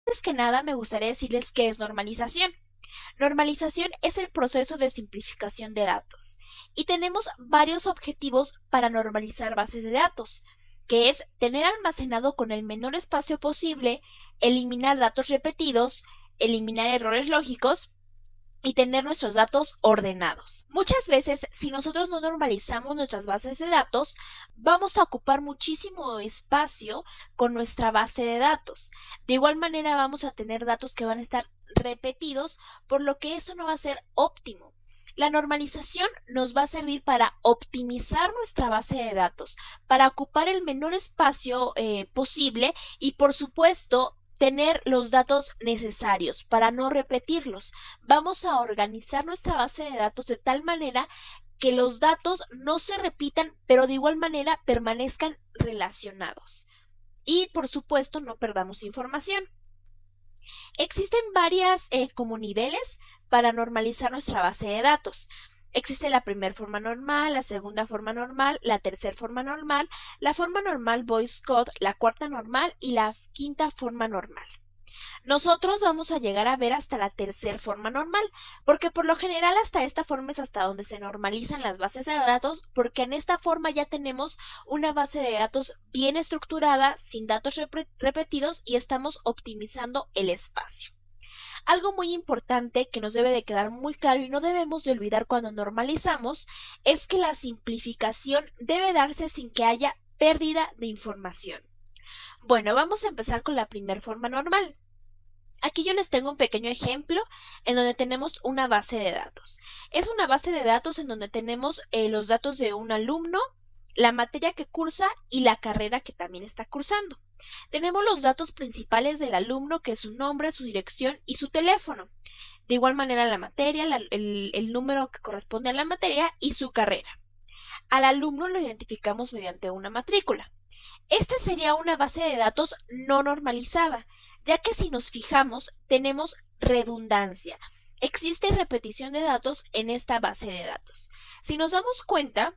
Antes que nada, me gustaría decirles qué es normalización. Normalización es el proceso de simplificación de datos y tenemos varios objetivos para normalizar bases de datos, que es tener almacenado con el menor espacio posible, eliminar datos repetidos, eliminar errores lógicos y tener nuestros datos ordenados. Muchas veces, si nosotros no normalizamos nuestras bases de datos, vamos a ocupar muchísimo espacio con nuestra base de datos. De igual manera, vamos a tener datos que van a estar repetidos, por lo que eso no va a ser óptimo. La normalización nos va a servir para optimizar nuestra base de datos, para ocupar el menor espacio posible y, por supuesto, tener los datos necesarios para no repetirlos. Vamos a organizar nuestra base de datos de tal manera que los datos no se repitan, pero de igual manera permanezcan relacionados. Y por supuesto no perdamos información. Existen varias como niveles para normalizar nuestra base de datos. Existe la primera forma normal, la segunda forma normal, la tercera forma normal, la forma normal Voice Code, la cuarta normal y la quinta forma normal. Nosotros vamos a llegar a ver hasta la tercera forma normal, porque por lo general hasta esta forma es hasta donde se normalizan las bases de datos, porque en esta forma ya tenemos una base de datos bien estructurada, sin datos repetidos y estamos optimizando el espacio. Algo muy importante que nos debe de quedar muy claro y no debemos de olvidar cuando normalizamos es que la simplificación debe darse sin que haya pérdida de información. Bueno, vamos a empezar con la primera forma normal. Aquí yo les tengo un pequeño ejemplo en donde tenemos una base de datos. Es una base de datos en donde tenemos los datos de un alumno, la materia que cursa y la carrera que también está cursando. Tenemos los datos principales del alumno, que es su nombre, su dirección y su teléfono. De igual manera la materia, el número que corresponde a la materia y su carrera. Al alumno lo identificamos mediante una matrícula. Esta sería una base de datos no normalizada, ya que si nos fijamos tenemos redundancia. Existe repetición de datos en esta base de datos. Si nos damos cuenta,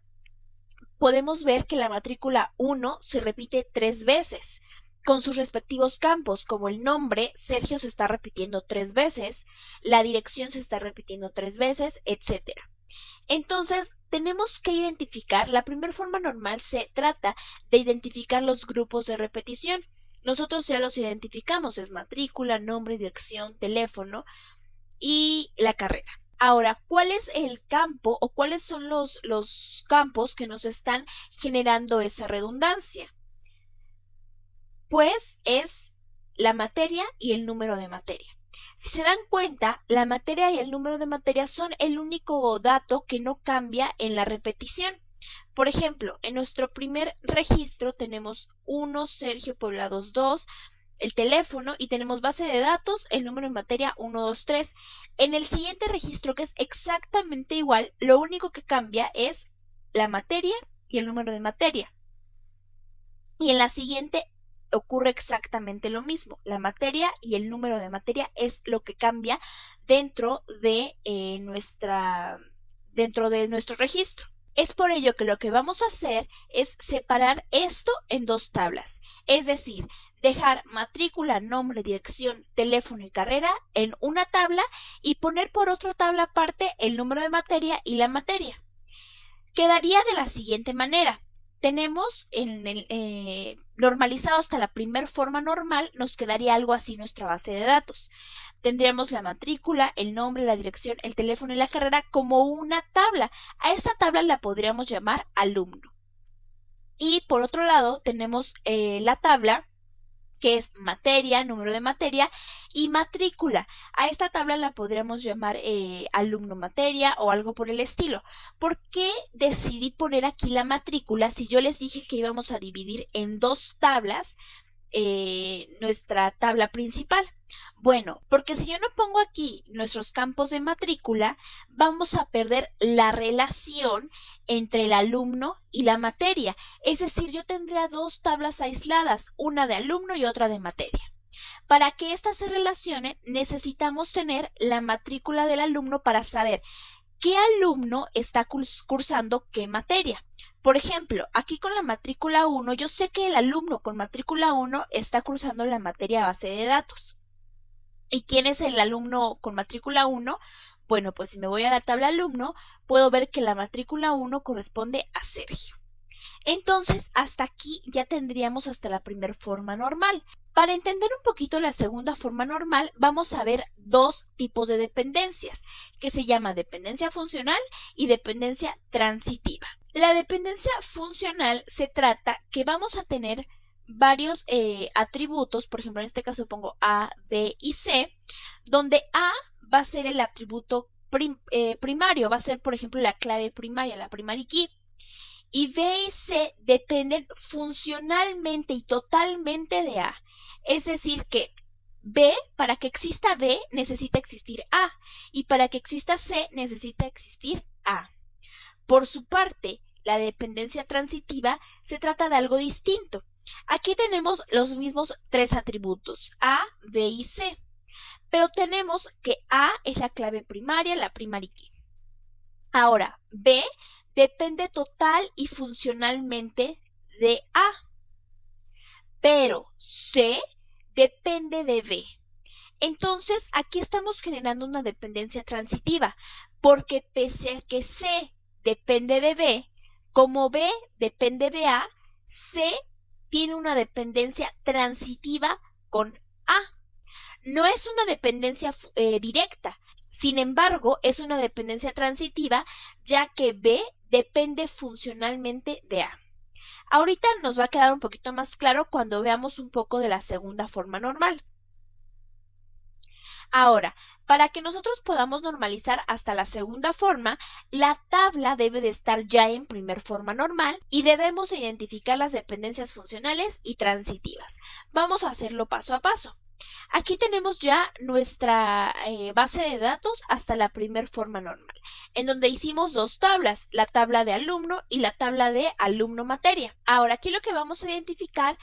podemos ver que la matrícula 1 se repite 3 veces, con sus respectivos campos, como el nombre, Sergio se está repitiendo 3 veces, la dirección se está repitiendo 3 veces, etc. Entonces, tenemos que identificar, la primera forma normal se trata de identificar los grupos de repetición. Nosotros ya los identificamos, es matrícula, nombre, dirección, teléfono y la carrera. Ahora, ¿cuál es el campo o cuáles son los campos que nos están generando esa redundancia? Pues es la materia y el número de materia. Si se dan cuenta, la materia y el número de materia son el único dato que no cambia en la repetición. Por ejemplo, en nuestro primer registro tenemos 1, Sergio Poblados 2, el teléfono y tenemos base de datos, el número de materia 1, 2, 3. En el siguiente registro, que es exactamente igual, lo único que cambia es la materia y el número de materia. Y en la siguiente ocurre exactamente lo mismo. La materia y el número de materia es lo que cambia dentro de nuestro registro. Es por ello que lo que vamos a hacer es separar esto en dos tablas, es decir, dejar matrícula, nombre, dirección, teléfono y carrera en una tabla y poner por otra tabla aparte el número de materia y la materia. Quedaría de la siguiente manera. Tenemos normalizado hasta la primera forma normal, nos quedaría algo así nuestra base de datos. Tendríamos la matrícula, el nombre, la dirección, el teléfono y la carrera como una tabla. A esta tabla la podríamos llamar alumno. Y por otro lado tenemos la tabla que es materia, número de materia y matrícula. A esta tabla la podríamos llamar alumno materia o algo por el estilo. ¿Por qué decidí poner aquí la matrícula si yo les dije que íbamos a dividir en dos tablas nuestra tabla principal? Bueno, porque si yo no pongo aquí nuestros campos de matrícula, vamos a perder la relación entre el alumno y la materia. Es decir, yo tendría dos tablas aisladas, una de alumno y otra de materia. Para que éstas se relacionen, necesitamos tener la matrícula del alumno para saber qué alumno está cursando qué materia. Por ejemplo, aquí con la matrícula 1, yo sé que el alumno con matrícula 1 está cursando la materia base de datos. ¿Y quién es el alumno con matrícula 1? Bueno, pues si me voy a la tabla alumno, puedo ver que la matrícula 1 corresponde a Sergio. Entonces, hasta aquí ya tendríamos hasta la primera forma normal. Para entender un poquito la segunda forma normal, vamos a ver dos tipos de dependencias, que se llama dependencia funcional y dependencia transitiva. La dependencia funcional se trata que vamos a tener varios atributos, por ejemplo, en este caso pongo A, B y C, donde A va a ser el atributo primario, va a ser, por ejemplo, la clave primaria, la primary key. Y B y C dependen funcionalmente y totalmente de A. Es decir que B, para que exista B, necesita existir A. Y para que exista C, necesita existir A. Por su parte, la dependencia transitiva se trata de algo distinto. Aquí tenemos los mismos tres atributos, A, B y C. Pero tenemos que A es la clave primaria, la primary key. Ahora, B depende total y funcionalmente de A, pero C depende de B. Entonces, aquí estamos generando una dependencia transitiva, porque pese a que C depende de B, como B depende de A, C tiene una dependencia transitiva con A. No es una dependencia directa, sin embargo, es una dependencia transitiva, ya que B depende funcionalmente de A. Ahorita nos va a quedar un poquito más claro cuando veamos un poco de la segunda forma normal. Ahora, para que nosotros podamos normalizar hasta la segunda forma, la tabla debe de estar ya en primer forma normal y debemos identificar las dependencias funcionales y transitivas. Vamos a hacerlo paso a paso. Aquí tenemos ya nuestra base de datos hasta la primer forma normal, en donde hicimos dos tablas, la tabla de alumno y la tabla de alumno materia. Ahora, aquí lo que vamos a identificar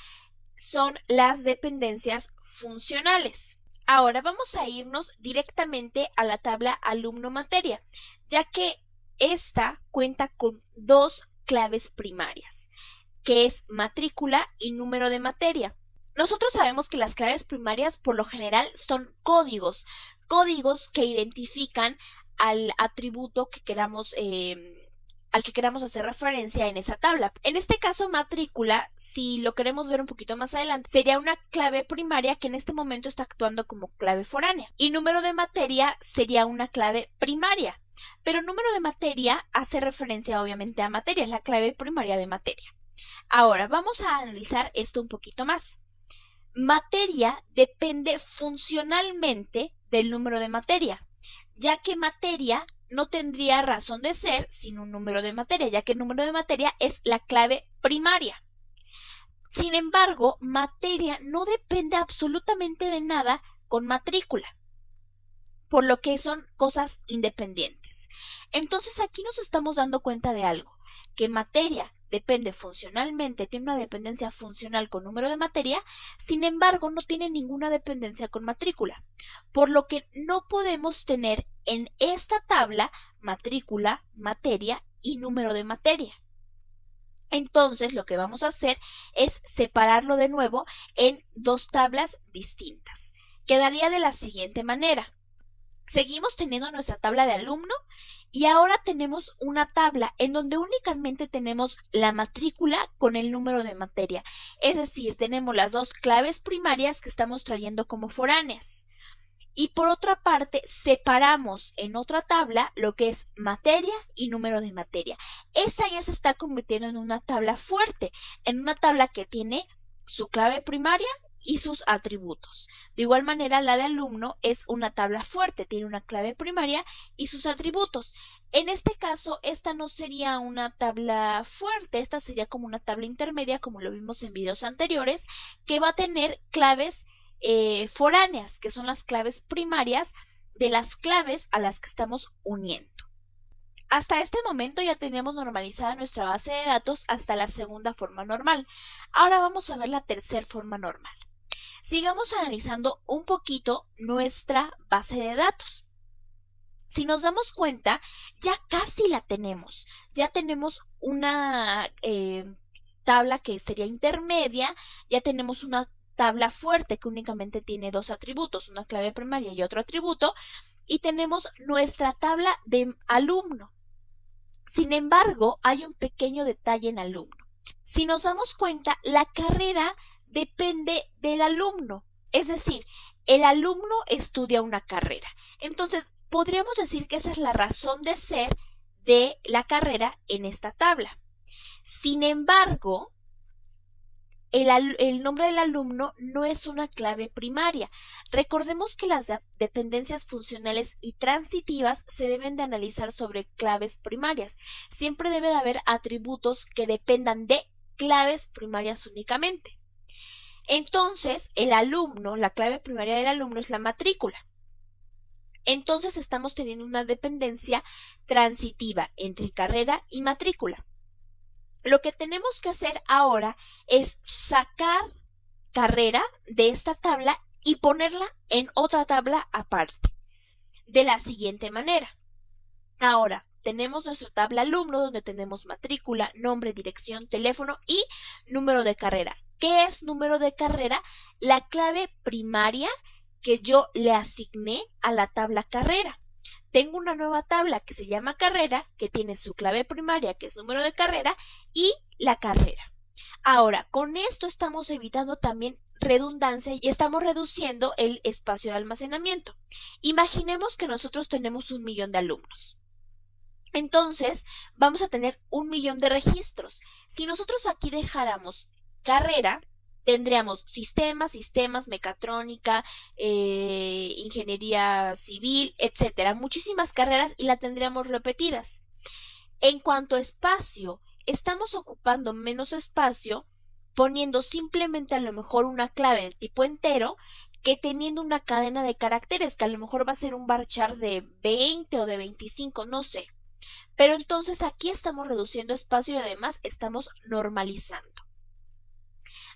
son las dependencias funcionales. Ahora vamos a irnos directamente a la tabla alumno materia, ya que esta cuenta con dos claves primarias, que es matrícula y número de materia. Nosotros sabemos que las claves primarias por lo general son códigos que identifican al atributo que queramos, al que queramos hacer referencia en esa tabla. En este caso, matrícula, si lo queremos ver un poquito más adelante, sería una clave primaria que en este momento está actuando como clave foránea. Y número de materia sería una clave primaria. Pero número de materia hace referencia obviamente a materia, es la clave primaria de materia. Ahora, vamos a analizar esto un poquito más. Materia depende funcionalmente del número de materia, ya que materia no tendría razón de ser sin un número de materia, ya que el número de materia es la clave primaria. Sin embargo, materia no depende absolutamente de nada con matrícula, por lo que son cosas independientes. Entonces aquí nos estamos dando cuenta de algo, que materia depende funcionalmente, tiene una dependencia funcional con número de materia, sin embargo no tiene ninguna dependencia con matrícula, por lo que no podemos tener en esta tabla matrícula, materia y número de materia. Entonces lo que vamos a hacer es separarlo de nuevo en dos tablas distintas. Quedaría de la siguiente manera. Seguimos teniendo nuestra tabla de alumno y ahora tenemos una tabla en donde únicamente tenemos la matrícula con el número de materia. Es decir, tenemos las dos claves primarias que estamos trayendo como foráneas. Y por otra parte, separamos en otra tabla lo que es materia y número de materia. Esa ya se está convirtiendo en una tabla fuerte, en una tabla que tiene su clave primaria y sus atributos. De igual manera, la de alumno es una tabla fuerte, tiene una clave primaria y sus atributos. En este caso, esta no sería una tabla fuerte, esta sería como una tabla intermedia, como lo vimos en videos anteriores, que va a tener claves foráneas, que son las claves primarias de las claves a las que estamos uniendo. Hasta este momento ya tenemos normalizada nuestra base de datos hasta la segunda forma normal. Ahora vamos a ver la tercera forma normal. Sigamos analizando un poquito nuestra base de datos. Si nos damos cuenta, ya casi la tenemos. Ya tenemos una tabla que sería intermedia, ya tenemos una tabla fuerte que únicamente tiene dos atributos, una clave primaria y otro atributo, y tenemos nuestra tabla de alumno. Sin embargo, hay un pequeño detalle en alumno. Si nos damos cuenta, la carrera depende del alumno, es decir, el alumno estudia una carrera. Entonces, podríamos decir que esa es la razón de ser de la carrera en esta tabla. Sin embargo, el nombre del alumno no es una clave primaria. Recordemos que las dependencias funcionales y transitivas se deben de analizar sobre claves primarias. Siempre debe de haber atributos que dependan de claves primarias únicamente. Entonces, el alumno, la clave primaria del alumno es la matrícula. Entonces estamos teniendo una dependencia transitiva entre carrera y matrícula. Lo que tenemos que hacer ahora es sacar carrera de esta tabla y ponerla en otra tabla aparte, de la siguiente manera. Ahora, tenemos nuestra tabla alumno donde tenemos matrícula, nombre, dirección, teléfono y número de carrera. ¿Qué es número de carrera? La clave primaria que yo le asigné a la tabla carrera. Tengo una nueva tabla que se llama carrera, que tiene su clave primaria, que es número de carrera, y la carrera. Ahora, con esto estamos evitando también redundancia y estamos reduciendo el espacio de almacenamiento. Imaginemos que nosotros tenemos 1 millón de alumnos. Entonces, vamos a tener 1 millón de registros. Si nosotros aquí dejáramos carrera, tendríamos sistemas, mecatrónica, ingeniería civil, etcétera, muchísimas carreras y la tendríamos repetidas. En cuanto a espacio, estamos ocupando menos espacio poniendo simplemente a lo mejor una clave de tipo entero que teniendo una cadena de caracteres que a lo mejor va a ser un varchar de 20 o de 25, no sé. Pero entonces aquí estamos reduciendo espacio y además estamos normalizando.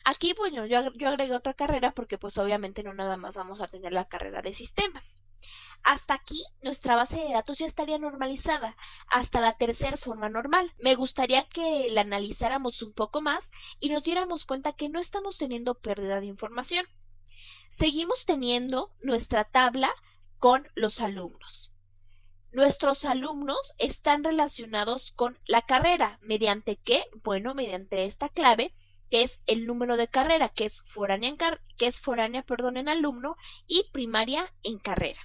Aquí, bueno, yo agregué otra carrera porque pues obviamente no nada más vamos a tener la carrera de sistemas. Hasta aquí nuestra base de datos ya estaría normalizada, hasta la tercera forma normal. Me gustaría que la analizáramos un poco más y nos diéramos cuenta que no estamos teniendo pérdida de información. Seguimos teniendo nuestra tabla con los alumnos. Nuestros alumnos están relacionados con la carrera. ¿Mediante qué? Bueno, mediante esta clave que es el número de carrera, que es foránea, en alumno y primaria en carrera.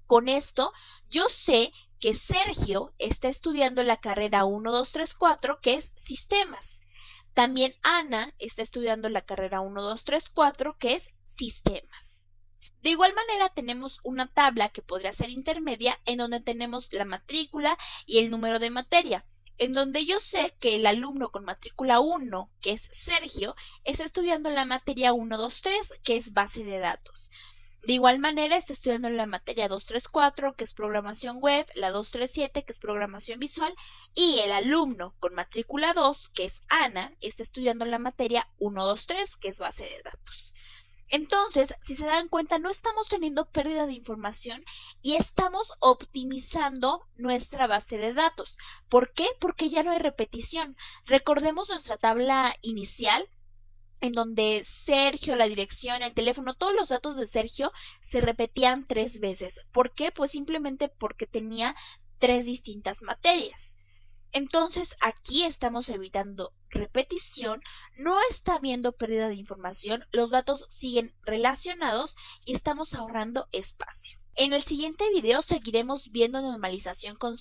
Con esto, yo sé que Sergio está estudiando la carrera 1, 2, 3, 4, que es sistemas. También Ana está estudiando la carrera 1, 2, 3, 4, que es sistemas. De igual manera tenemos una tabla que podría ser intermedia en donde tenemos la matrícula y el número de materia, en donde yo sé que el alumno con matrícula 1, que es Sergio, está estudiando la materia 1, 2, 3, que es base de datos. De igual manera está estudiando la materia 2, 3, 4, que es programación web, la 2, 3, 7, que es programación visual, y el alumno con matrícula 2, que es Ana, está estudiando la materia 1, 2, 3, que es base de datos. Entonces, si se dan cuenta, no estamos teniendo pérdida de información y estamos optimizando nuestra base de datos. ¿Por qué? Porque ya no hay repetición. Recordemos nuestra tabla inicial, en donde Sergio, la dirección, el teléfono, todos los datos de Sergio se repetían 3 veces. ¿Por qué? Pues simplemente porque tenía 3 distintas materias. Entonces aquí estamos evitando repetición, no está habiendo pérdida de información, los datos siguen relacionados y estamos ahorrando espacio. En el siguiente video seguiremos viendo normalización con